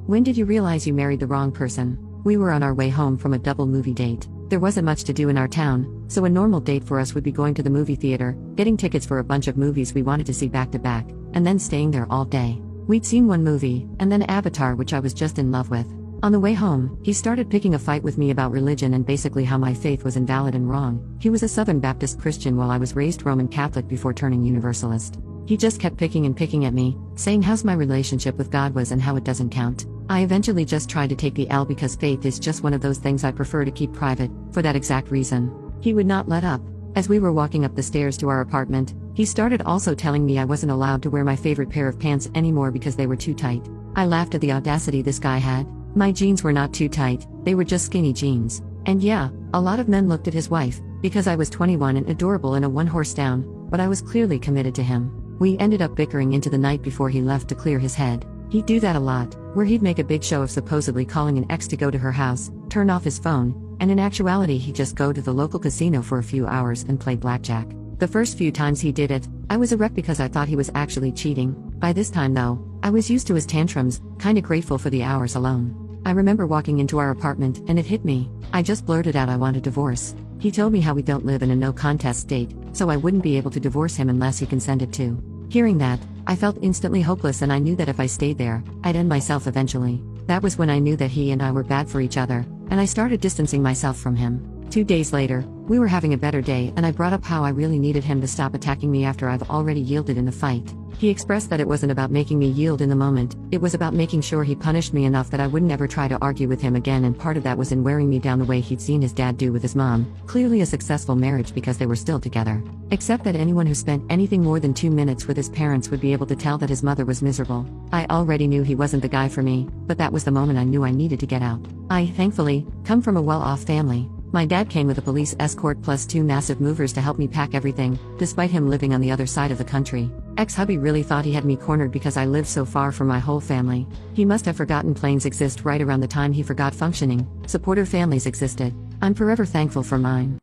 When did you realize you married the wrong person? We were on our way home from a double movie date. There wasn't much to do in our town, so a normal date for us would be going to the movie theater, getting tickets for a bunch of movies we wanted to see back to back, and then staying there all day. We'd seen one movie, and then Avatar, which I was just in love with. On the way home, he started picking a fight with me about religion and basically how my faith was invalid and wrong. He was a Southern Baptist Christian while I was raised Roman Catholic before turning Universalist. He just kept picking at me, saying how's my relationship with God was and how it doesn't count. I eventually just tried to take the L because faith is just one of those things I prefer to keep private, for that exact reason. He would not let up. As we were walking up the stairs to our apartment, he started also telling me I wasn't allowed to wear my favorite pair of pants anymore because they were too tight. I laughed at the audacity this guy had. My jeans were not too tight, they were just skinny jeans. And yeah, a lot of men looked at his wife, because I was 21 and adorable in a one-horse town, but I was clearly committed to him. We ended up bickering into the night before he left to clear his head. He'd do that a lot, where he'd make a big show of supposedly calling an ex to go to her house, turn off his phone, and in actuality he'd just go to the local casino for a few hours and play blackjack. The first few times he did it, I was a wreck because I thought he was actually cheating. By this time though, I was used to his tantrums, kinda grateful for the hours alone. I remember walking into our apartment and it hit me. I just blurted out I want a divorce. He told me how we don't live in a no-contest state, so I wouldn't be able to divorce him unless he consented to. Hearing that, I felt instantly hopeless and I knew that if I stayed there, I'd end myself eventually. That was when I knew that he and I were bad for each other, and I started distancing myself from him. 2 days later, we were having a better day and I brought up how I really needed him to stop attacking me after I've already yielded in the fight. He expressed that it wasn't about making me yield in the moment, it was about making sure he punished me enough that I wouldn't ever try to argue with him again, and part of that was in wearing me down the way he'd seen his dad do with his mom, clearly a successful marriage because they were still together. Except that anyone who spent anything more than 2 minutes with his parents would be able to tell that his mother was miserable. I already knew he wasn't the guy for me, but that was the moment I knew I needed to get out. I, thankfully, come from a well-off family. My dad came with a police escort plus 2 massive movers to help me pack everything, despite him living on the other side of the country. Ex-hubby really thought he had me cornered because I lived so far from my whole family. He must have forgotten planes exist right around the time he forgot functioning. Supportive families existed. I'm forever thankful for mine.